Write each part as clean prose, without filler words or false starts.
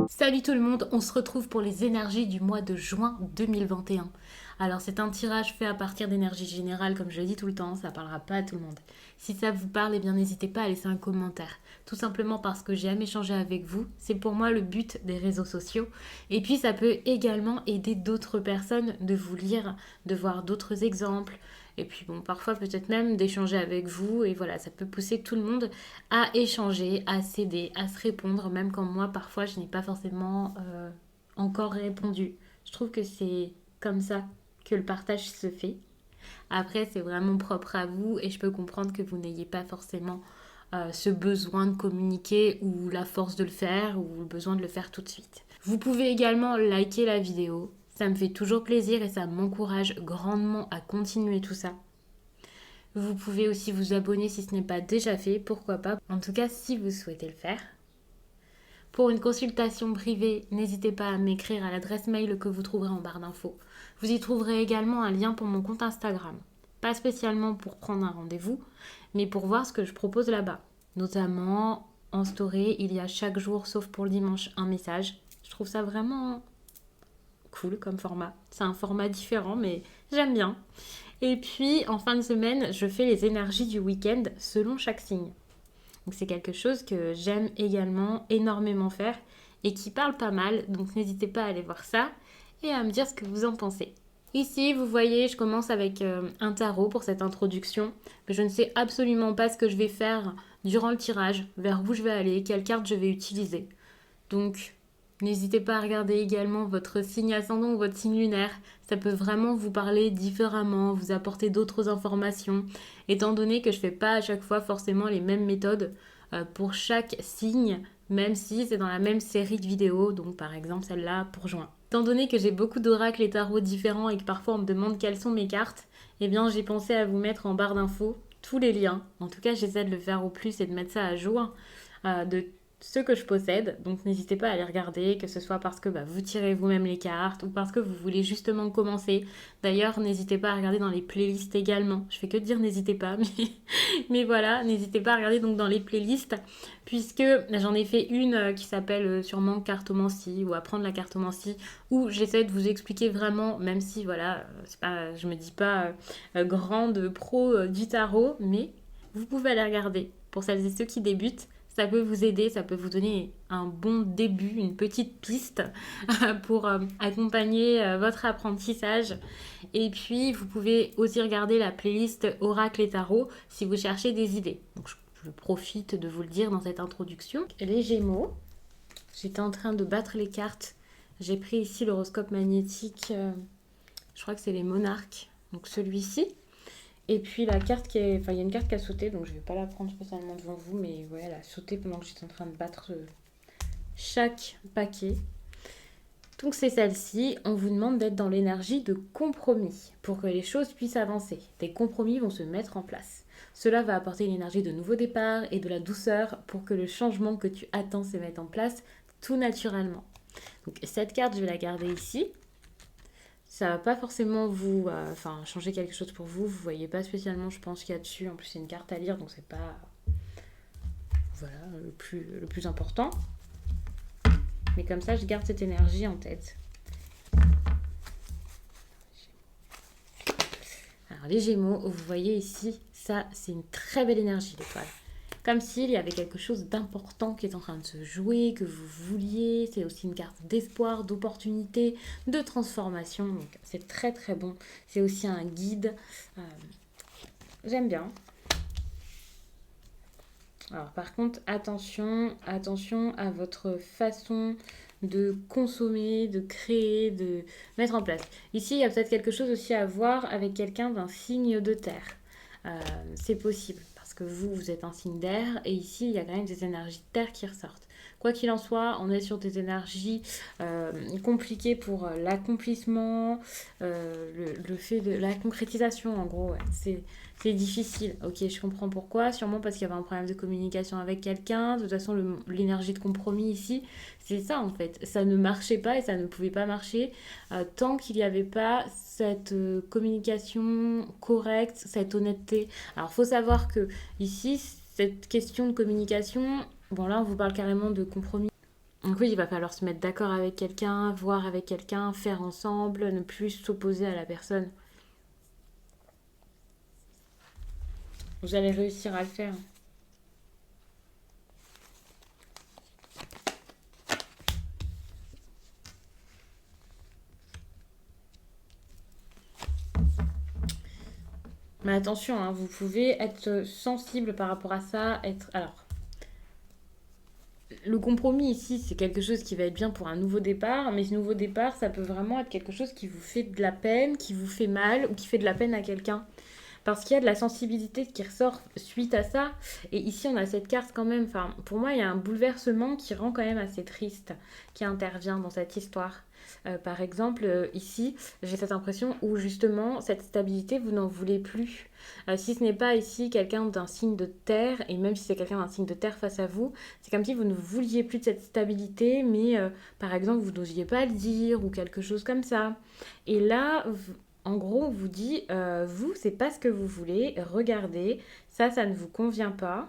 Salut tout le monde, on se retrouve pour les énergies du mois de juin 2021. Alors c'est un tirage fait à partir d'énergie générale, comme je le dis tout le temps, ça parlera pas à tout le monde. Si ça vous parle, eh bien n'hésitez pas à laisser un commentaire. Tout simplement parce que j'aime échanger avec vous, c'est pour moi le but des réseaux sociaux. Et puis ça peut également aider d'autres personnes de vous lire, de voir d'autres exemples. Et puis bon, parfois peut-être même d'échanger avec vous. Et voilà, ça peut pousser tout le monde à échanger, à s'aider, à se répondre, même quand moi parfois je n'ai pas forcément encore répondu. Je trouve que c'est comme ça que le partage se fait. Après, c'est vraiment propre à vous et je peux comprendre que vous n'ayez pas forcément ce besoin de communiquer ou la force de le faire ou le besoin de le faire tout de suite. Vous pouvez également liker la vidéo. Ça me fait toujours plaisir et ça m'encourage grandement à continuer tout ça. Vous pouvez aussi vous abonner si ce n'est pas déjà fait, pourquoi pas. En tout cas, si vous souhaitez le faire. Pour une consultation privée, n'hésitez pas à m'écrire à l'adresse mail que vous trouverez en barre d'infos. Vous y trouverez également un lien pour mon compte Instagram. Pas spécialement pour prendre un rendez-vous, mais pour voir ce que je propose là-bas. Notamment, en story, il y a chaque jour, sauf pour le dimanche, un message. Je trouve ça vraiment cool comme format. C'est un format différent, mais j'aime bien. Et puis, en fin de semaine, je fais les énergies du week-end selon chaque signe. Donc c'est quelque chose que j'aime également énormément faire et qui parle pas mal. Donc n'hésitez pas à aller voir ça et à me dire ce que vous en pensez. Ici, vous voyez, je commence avec un tarot pour cette introduction. Mais je ne sais absolument pas ce que je vais faire durant le tirage, vers où je vais aller, quelle carte je vais utiliser. Donc, n'hésitez pas à regarder également votre signe ascendant ou votre signe lunaire. Ça peut vraiment vous parler différemment, vous apporter d'autres informations, étant donné que je ne fais pas à chaque fois forcément les mêmes méthodes pour chaque signe, même si c'est dans la même série de vidéos, donc par exemple celle-là pour juin. Étant donné que j'ai beaucoup d'oracles et tarots différents et que parfois on me demande quelles sont mes cartes, eh bien j'ai pensé à vous mettre en barre d'infos tous les liens. En tout cas, j'essaie de le faire au plus et de mettre ça à jour de ce que je possède. Donc n'hésitez pas à aller regarder, que ce soit parce que vous tirez vous-même les cartes ou parce que vous voulez justement commencer. D'ailleurs, n'hésitez pas à regarder dans les playlists également. Je fais que dire n'hésitez pas, mais voilà, n'hésitez pas à regarder donc dans les playlists, puisque j'en ai fait une qui s'appelle sûrement cartomancie ou apprendre la cartomancie, où j'essaie de vous expliquer vraiment, même si voilà, c'est pas, je me dis pas grande pro du tarot, mais vous pouvez aller regarder. Pour celles et ceux qui débutent, ça peut vous aider, ça peut vous donner un bon début, une petite piste pour accompagner votre apprentissage. Et puis, vous pouvez aussi regarder la playlist Oracle et Tarot si vous cherchez des idées. Donc, je profite de vous le dire dans cette introduction. Les Gémeaux, j'étais en train de battre les cartes. J'ai pris ici l'horoscope magnétique, je crois que c'est les monarques, donc celui-ci. Et puis la carte qui est... Enfin, il y a une carte qui a sauté, donc je ne vais pas la prendre spécialement devant vous, mais ouais, elle a sauté pendant que j'étais en train de battre chaque paquet. Donc c'est celle-ci, on vous demande d'être dans l'énergie de compromis pour que les choses puissent avancer. Des compromis vont se mettre en place. Cela va apporter une énergie de nouveau départ et de la douceur pour que le changement que tu attends se mette en place tout naturellement. Donc cette carte, je vais la garder ici. Ça va pas forcément vous changer quelque chose pour vous. Vous voyez pas spécialement, je pense, qu'il y a dessus. En plus, c'est une carte à lire, donc c'est pas le plus important. Mais comme ça, je garde cette énergie en tête. Alors, les Gémeaux, vous voyez ici, ça, c'est une très belle énergie, l'étoile. Comme s'il y avait quelque chose d'important qui est en train de se jouer, que vous vouliez. C'est aussi une carte d'espoir, d'opportunité, de transformation. Donc c'est très très bon. C'est aussi un guide. J'aime bien. Alors par contre, attention à votre façon de consommer, de créer, de mettre en place. Ici, il y a peut-être quelque chose aussi à voir avec quelqu'un d'un signe de terre. C'est possible parce que vous êtes un signe d'air et ici il y a quand même des énergies de terre qui ressortent. Quoi qu'il en soit, on est sur des énergies compliquées pour l'accomplissement, le fait de la concrétisation en gros. Ouais. C'est difficile. Ok, je comprends pourquoi. Sûrement parce qu'il y avait un problème de communication avec quelqu'un. De toute façon, l'énergie de compromis ici, c'est ça en fait. Ça ne marchait pas et ça ne pouvait pas marcher tant qu'il n'y avait pas cette communication correcte, cette honnêteté. Alors, il faut savoir que ici, cette question de communication, Bon, là, on vous parle carrément de compromis. Donc oui, il va falloir se mettre d'accord avec quelqu'un, voir avec quelqu'un, faire ensemble, ne plus s'opposer à la personne. Vous allez réussir à le faire. Mais attention, hein, vous pouvez être sensible par rapport à ça. Alors, le compromis ici, c'est quelque chose qui va être bien pour un nouveau départ, mais ce nouveau départ, ça peut vraiment être quelque chose qui vous fait de la peine, qui vous fait mal ou qui fait de la peine à quelqu'un. Parce qu'il y a de la sensibilité qui ressort suite à ça. Et ici, on a cette carte quand même. Enfin, pour moi, il y a un bouleversement qui rend quand même assez triste, qui intervient dans cette histoire. Par exemple, ici, j'ai cette impression où justement, cette stabilité, vous n'en voulez plus. Si ce n'est pas ici quelqu'un d'un signe de terre, et même si c'est quelqu'un d'un signe de terre face à vous, c'est comme si vous ne vouliez plus de cette stabilité, mais par exemple, vous n'osiez pas le dire ou quelque chose comme ça. Et là, en gros, on vous dit, vous, c'est pas ce que vous voulez, regardez, ça ne vous convient pas,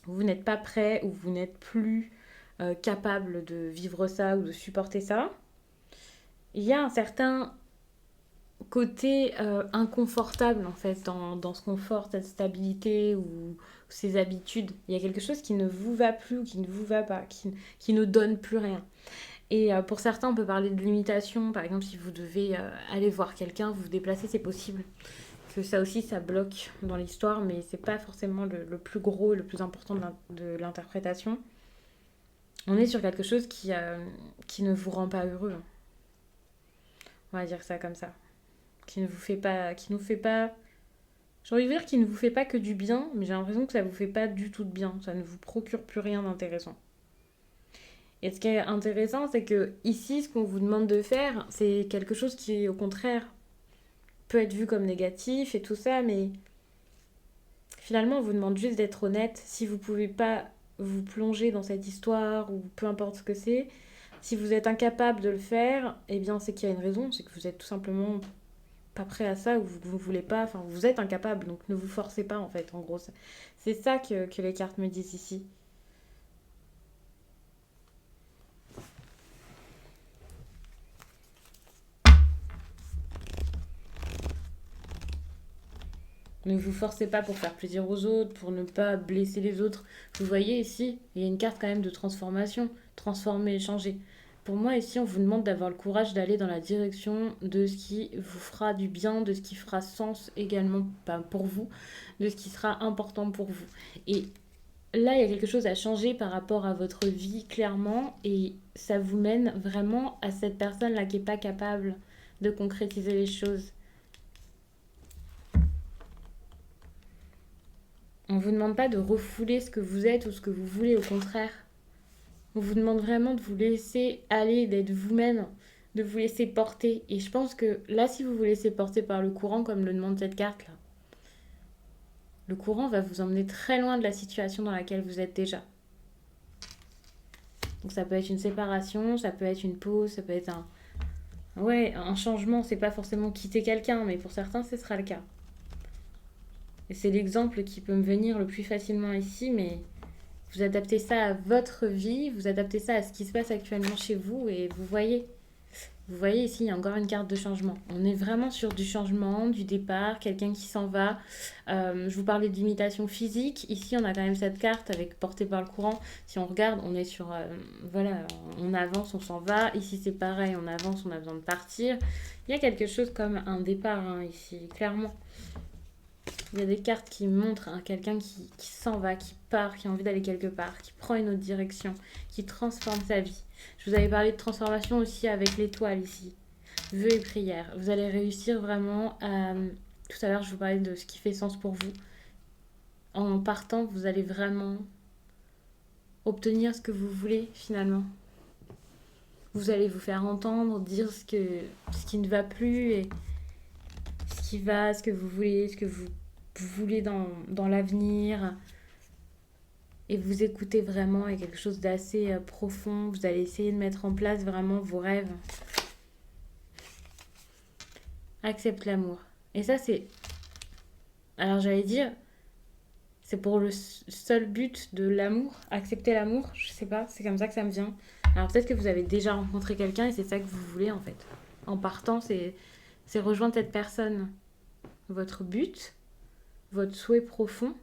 vous n'êtes pas prêt ou vous n'êtes plus capable de vivre ça ou de supporter ça. Il y a un certain côté inconfortable en fait dans ce confort, cette stabilité ou ces habitudes. Il y a quelque chose qui ne vous va plus ou qui ne vous va pas, qui ne donne plus rien. Et pour certains, on peut parler de limitation. Par exemple, si vous devez aller voir quelqu'un, vous vous déplacer, c'est possible. Que ça aussi, ça bloque dans l'histoire, mais c'est pas forcément le plus gros et le plus important de l'interprétation. On est sur quelque chose qui ne vous rend pas heureux. On va dire ça comme ça. Qui ne vous fait pas. Qui nous fait pas. J'ai envie de dire qu'il ne vous fait pas que du bien, mais j'ai l'impression que ça vous fait pas du tout de bien. Ça ne vous procure plus rien d'intéressant. Et ce qui est intéressant, c'est que ici, ce qu'on vous demande de faire, c'est quelque chose qui, au contraire, peut être vu comme négatif et tout ça, mais finalement, on vous demande juste d'être honnête. Si vous pouvez pas vous plonger dans cette histoire ou peu importe ce que c'est, si vous êtes incapable de le faire, eh bien, c'est qu'il y a une raison, c'est que vous êtes tout simplement pas prêt à ça ou vous voulez pas, enfin, vous êtes incapable, donc ne vous forcez pas en fait, en gros. C'est ça que les cartes me disent ici. Ne vous forcez pas pour faire plaisir aux autres, pour ne pas blesser les autres. Vous voyez ici, il y a une carte quand même de transformation. Transformer, changer. Pour moi, ici, on vous demande d'avoir le courage d'aller dans la direction de ce qui vous fera du bien, de ce qui fera sens également pour vous, de ce qui sera important pour vous. Et là, il y a quelque chose à changer par rapport à votre vie, clairement, et ça vous mène vraiment à cette personne-là qui n'est pas capable de concrétiser les choses. On ne vous demande pas de refouler ce que vous êtes ou ce que vous voulez, au contraire. On vous demande vraiment de vous laisser aller, d'être vous-même, de vous laisser porter. Et je pense que là, si vous vous laissez porter par le courant, comme le demande cette carte-là, le courant va vous emmener très loin de la situation dans laquelle vous êtes déjà. Donc ça peut être une séparation, ça peut être une pause, ça peut être un... Ouais, un changement, c'est pas forcément quitter quelqu'un, mais pour certains, ce sera le cas. Et c'est l'exemple qui peut me venir le plus facilement ici, mais vous adaptez ça à votre vie, vous adaptez ça à ce qui se passe actuellement chez vous et vous voyez ici, il y a encore une carte de changement. On est vraiment sur du changement, du départ, quelqu'un qui s'en va. Je vous parlais de limitation physique. Ici, on a quand même cette carte avec portée par le courant. Si on regarde, on est sur... voilà, on avance, on s'en va. Ici, c'est pareil, on avance, on a besoin de partir. Il y a quelque chose comme un départ hein, ici, clairement. Il y a des cartes qui montrent hein, quelqu'un qui s'en va, qui part, qui a envie d'aller quelque part, qui prend une autre direction, qui transforme sa vie. Je vous avais parlé de transformation aussi avec l'étoile ici. Vœux et prières. Vous allez réussir vraiment à... Tout à l'heure, je vous parlais de ce qui fait sens pour vous. En partant, vous allez vraiment obtenir ce que vous voulez finalement. Vous allez vous faire entendre, dire ce qui ne va plus et ce qui va, ce que vous voulez, ce que vous voulez dans l'avenir. Et vous écoutez vraiment, il y a quelque chose d'assez profond. Vous allez essayer de mettre en place vraiment vos rêves. Accepte l'amour. Et ça, c'est... Alors j'allais dire, C'est pour le seul but de l'amour, accepter l'amour, je sais pas, c'est comme ça que ça me vient. Alors peut-être que vous avez déjà rencontré quelqu'un et c'est ça que vous voulez en fait. En partant, c'est rejoindre cette personne. Votre but, votre souhait profond.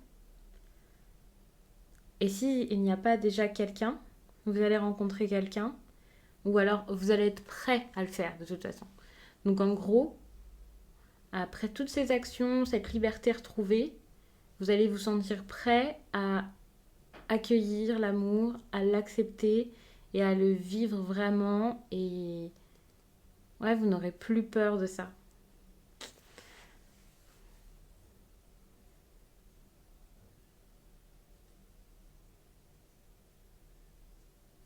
Et si il n'y a pas déjà quelqu'un, vous allez rencontrer quelqu'un, ou alors vous allez être prêt à le faire de toute façon. Donc en gros, après toutes ces actions, cette liberté retrouvée, vous allez vous sentir prêt à accueillir l'amour, à l'accepter et à le vivre vraiment. Et ouais, vous n'aurez plus peur de ça.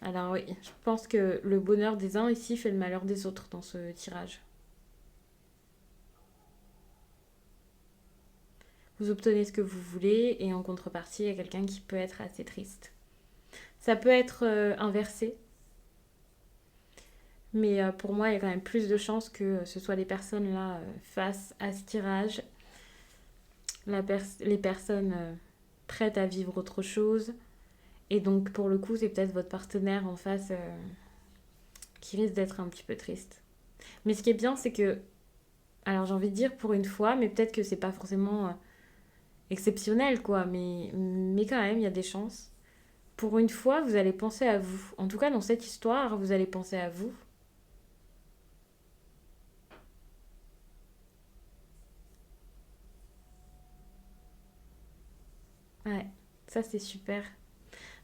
Alors oui, je pense que le bonheur des uns ici fait le malheur des autres dans ce tirage. Vous obtenez ce que vous voulez et en contrepartie, il y a quelqu'un qui peut être assez triste. Ça peut être inversé, mais pour moi, il y a quand même plus de chances que ce soit les personnes là face à ce tirage, les personnes prêtes à vivre autre chose. Et donc, pour le coup, c'est peut-être votre partenaire en face qui risque d'être un petit peu triste. Mais ce qui est bien, c'est que, alors j'ai envie de dire pour une fois, mais peut-être que c'est pas forcément exceptionnel, quoi, mais quand même, il y a des chances. Pour une fois, vous allez penser à vous. En tout cas, dans cette histoire, vous allez penser à vous. Ouais, ça c'est super.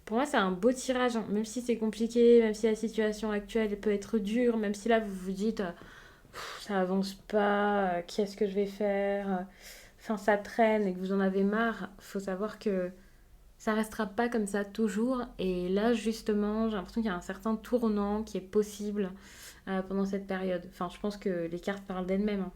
Pour moi, c'est un beau tirage, hein. Même si c'est compliqué, même si la situation actuelle peut être dure, même si là vous vous dites ça avance pas, qu'est-ce que je vais faire, enfin ça traîne et que vous en avez marre, faut savoir que ça restera pas comme ça toujours. Et là, justement, j'ai l'impression qu'il y a un certain tournant qui est possible pendant cette période. Enfin, je pense que les cartes parlent d'elles-mêmes, hein.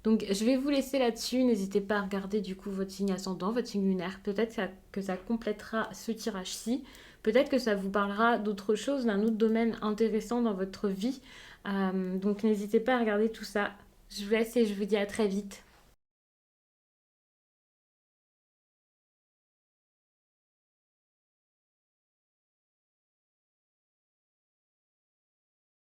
Donc, je vais vous laisser là-dessus. N'hésitez pas à regarder du coup votre signe ascendant, votre signe lunaire. Peut-être que ça complétera ce tirage-ci. Peut-être que ça vous parlera d'autre chose, d'un autre domaine intéressant dans votre vie. Donc, n'hésitez pas à regarder tout ça. Je vous laisse et je vous dis à très vite.